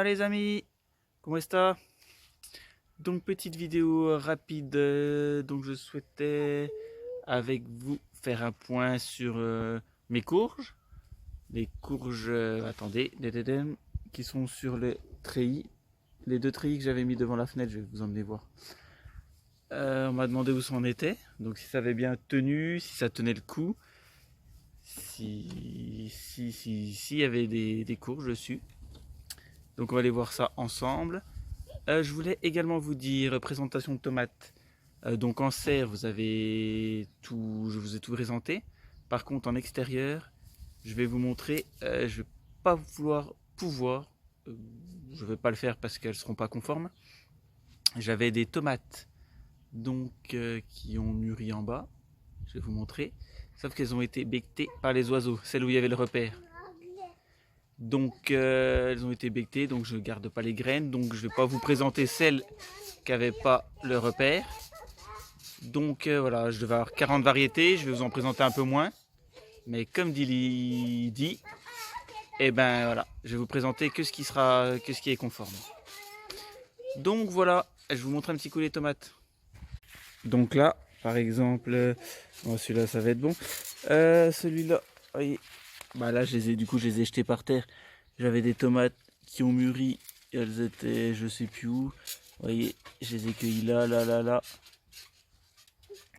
les amis, comment est-ce? Donc petite vidéo rapide, donc je souhaitais avec vous faire un point sur mes courges. Les courges, attendez, qui sont sur les treillis. Les deux treillis que j'avais mis devant la fenêtre, je vais vous emmener voir. On m'a demandé où ça en était, donc si ça avait bien tenu, si ça tenait le coup, si il y avait des courges dessus. Donc on va aller voir ça ensemble. Je voulais également vous dire, présentation de tomates. Donc en serre, je vous ai tout présenté. Par contre, en extérieur, je vais vous montrer. Je vais pas pouvoir, je vais pas le faire parce qu'elles seront pas conformes. J'avais des tomates donc qui ont mûri en bas. Je vais vous montrer. Sauf qu'elles ont été becquetées par les oiseaux, celles où il y avait le repère. Donc elles ont été becquetées, donc je ne garde pas les graines. Donc je ne vais pas vous présenter celles qui n'avaient pas le repère. Donc voilà, je devais avoir 40 variétés, je vais vous en présenter un peu moins. Mais comme dit, et ben voilà, je vais vous présenter que ce qui est conforme. Donc voilà, je vous montre un petit coup les tomates. Donc là, par exemple, celui-là ça va être bon. Celui-là, voyez. Bah là, je les ai jetés par terre. J'avais des tomates qui ont mûri. Elles étaient, je sais plus où. Vous voyez, je les ai cueillies là.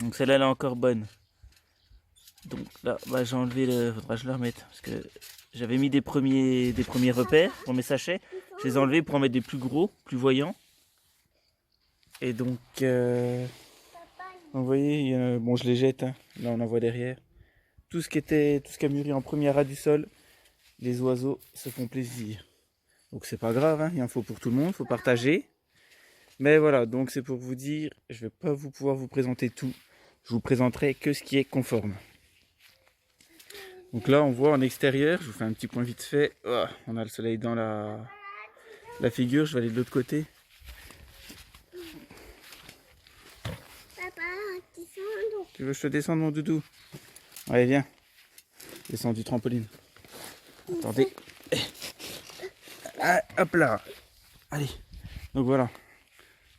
Donc celle-là, elle est encore bonne. Donc là, bah, j'ai enlevé faudra que je le remette. Parce que j'avais mis des premiers repères pour mes sachets. Je les ai enlevés pour en mettre des plus gros, plus voyants. Et donc, vous voyez, bon, je les jette. Hein. Là, on en voit derrière. Tout ce qui a mûri en premier ras du sol, les oiseaux se font plaisir. Donc c'est pas grave, hein, il en faut pour tout le monde, il faut partager. Mais voilà, donc c'est pour vous dire, je vais pas pouvoir vous présenter tout. Je vous présenterai que ce qui est conforme. Donc là on voit en extérieur, je vous fais un petit point vite fait. Oh, on a le soleil dans la figure, je vais aller de l'autre côté. Papa, Tu veux que je te descende mon doudou? Allez viens, descends du trampoline. Attendez. Ah, hop là. Allez. Donc voilà.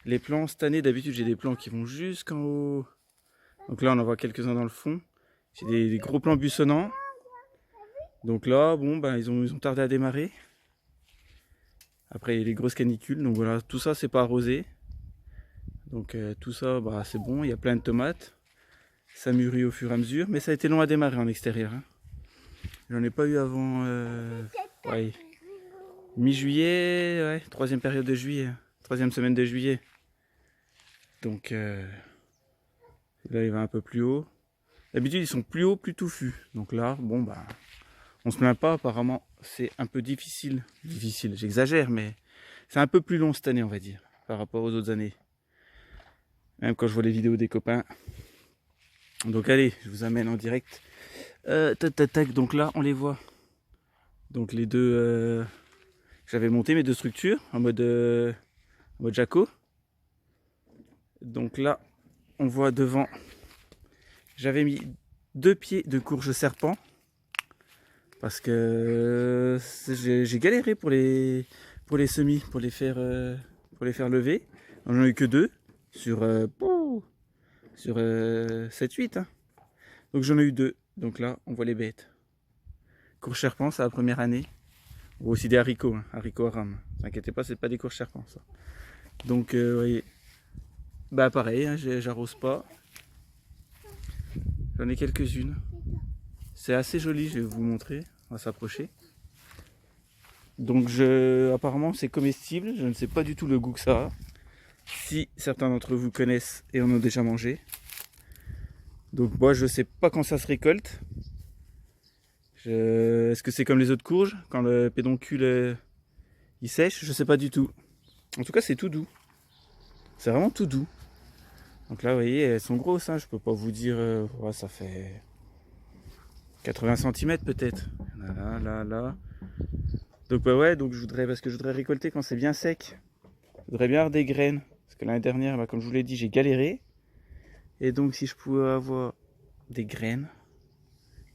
Les plants, cette année, d'habitude, j'ai des plants qui vont jusqu'en haut. Donc là, on en voit quelques-uns dans le fond. J'ai des gros plants buissonnants. Donc là, bon, ben, ils ont tardé à démarrer. Après, il y a les grosses canicules. Donc voilà, tout ça, c'est pas arrosé. Donc tout ça, bah, c'est bon. Il y a plein de tomates. Ça mûrit au fur et à mesure. Mais ça a été long à démarrer en extérieur. Hein. J'en ai pas eu avant ouais, mi-juillet, ouais, troisième période de juillet. Troisième semaine de juillet. Donc là il va un peu plus haut. D'habitude ils sont plus hauts, plus touffus. Donc là, bon bah on se plaint pas, apparemment c'est un peu difficile. Difficile, j'exagère, mais c'est un peu plus long cette année on va dire, par rapport aux autres années. Même quand je vois les vidéos des copains. Donc allez, je vous amène en direct. Donc là on les voit. Donc les deux, j'avais monté mes deux structures en mode Jaco. Donc là on voit devant, j'avais mis 2 pieds de courge serpent parce que j'ai galéré pour les semis, pour les faire lever. J'en ai eu que 2 sur 7-8. Hein. Donc j'en ai eu 2. Donc là on voit les bêtes. Courge serpent, c'est la première année. Ou aussi des haricots, hein, haricots à rame. Ne vous inquiétez pas, c'est pas des courges serpents ça. Donc vous voyez. Bah pareil, hein, j'arrose pas. J'en ai quelques-unes. C'est assez joli, je vais vous montrer. On va s'approcher. Donc apparemment c'est comestible, je ne sais pas du tout le goût que ça a. Si certains d'entre vous connaissent et en ont déjà mangé. Donc moi je sais pas quand ça se récolte. Est-ce que c'est comme les autres courges, quand le pédoncule il sèche? Je sais pas du tout. En tout cas c'est tout doux. C'est vraiment tout doux. Donc là vous voyez elles sont grosses, hein. Je peux pas vous dire, ouais, ça fait 80 cm peut-être. Là. Donc bah ouais, donc parce que je voudrais récolter quand c'est bien sec. Je voudrais bien avoir des graines. Parce que l'année dernière, bah, comme je vous l'ai dit, j'ai galéré. Et donc si je pouvais avoir des graines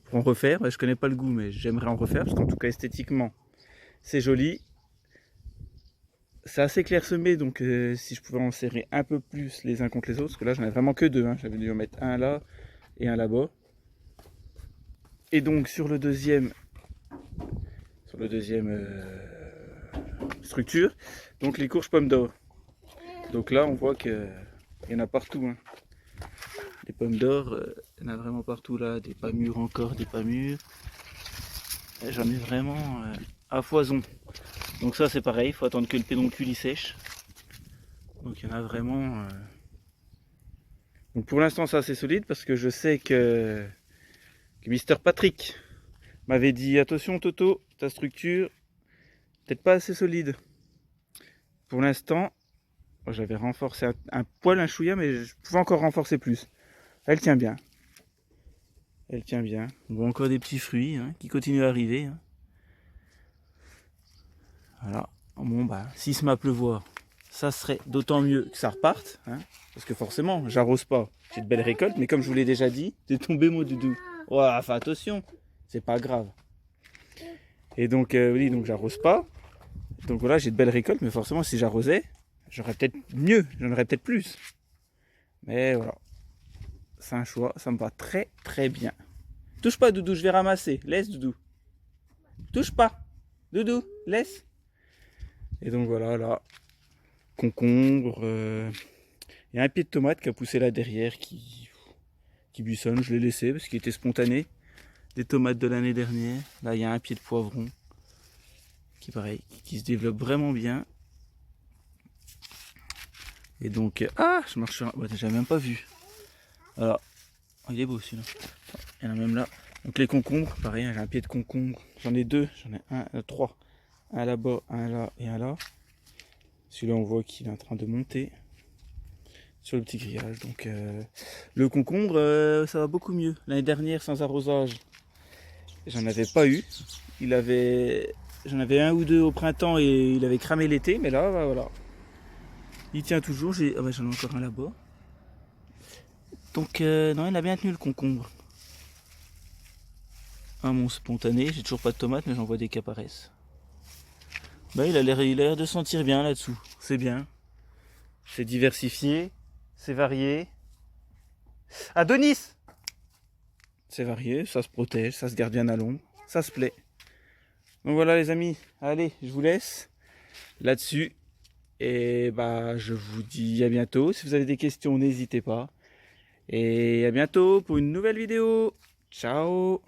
pour en refaire, bah, je connais pas le goût, mais j'aimerais en refaire parce qu'en tout cas esthétiquement, c'est joli. c'est assez clairsemé, donc si je pouvais en serrer un peu plus les uns contre les autres, parce que là j'en ai vraiment que deux, hein. J'avais dû en mettre un là et un là-bas. Et donc sur le deuxième structure, donc les courges pommes d'or. Donc là on voit qu'il y en a partout, hein. Les pommes d'or, il y en a vraiment partout là, des pas mûres encore, des pas mûres. J'en ai vraiment à foison. Donc ça c'est pareil, il faut attendre que le pédoncule y sèche. Donc il y en a vraiment... Donc pour l'instant c'est assez solide parce que je sais que Mister Patrick m'avait dit attention Toto, ta structure peut-être pas assez solide. Pour l'instant, j'avais renforcé un poil, un chouïa, mais je pouvais encore renforcer plus. Elle tient bien. Elle tient bien. On voit encore des petits fruits, hein, qui continuent à arriver, hein. Voilà. Bon bah, s'il se met à pleuvoir, ça serait d'autant mieux que ça reparte, hein, parce que forcément, j'arrose pas. J'ai de belles récoltes, mais comme je vous l'ai déjà dit, t'es tombé mon doudou. Ouais, enfin attention, c'est pas grave. Et donc, oui, donc j'arrose pas. Donc voilà, j'ai de belles récoltes, mais forcément, si j'arrosais, j'aurais peut-être mieux, j'en aurais peut-être plus. Mais voilà, c'est un choix, ça me va très très bien. Touche pas, Doudou, je vais ramasser. Laisse, Doudou. Touche pas. Doudou, laisse. Et donc voilà, là, concombre. Il y a un pied de tomate qui a poussé là derrière qui buissonne. Je l'ai laissé parce qu'il était spontané. Des tomates de l'année dernière. Là, il y a un pied de poivron qui pareil, qui se développe vraiment bien. Et donc, je marche sur un... Ouais, j'avais même pas vu. Voilà. Oh, il est beau celui-là. Il y en a même là. Donc les concombres, pareil, j'ai un pied de concombre. J'en ai deux, j'en ai trois. Un là-bas, un là et un là. Celui-là, on voit qu'il est en train de monter sur le petit grillage. Donc le concombre, ça va beaucoup mieux. L'année dernière, sans arrosage, j'en avais pas eu. J'en avais un ou deux au printemps et il avait cramé l'été. Mais là, bah, voilà. Il tient toujours. J'en ai encore un là-bas. Donc non, il a bien tenu le concombre. Un mon spontané. J'ai toujours pas de tomates, mais j'en vois des qui apparaissent. Bah, il a l'air de sentir bien là-dessous. C'est bien. C'est diversifié. C'est varié. Adonis! C'est varié, ça se protège, ça se garde bien à l'ombre. Ça se plaît. Donc voilà les amis. Allez, je vous laisse là-dessus. Et bah je vous dis à bientôt. Si vous avez des questions, n'hésitez pas. Et à bientôt pour une nouvelle vidéo. Ciao!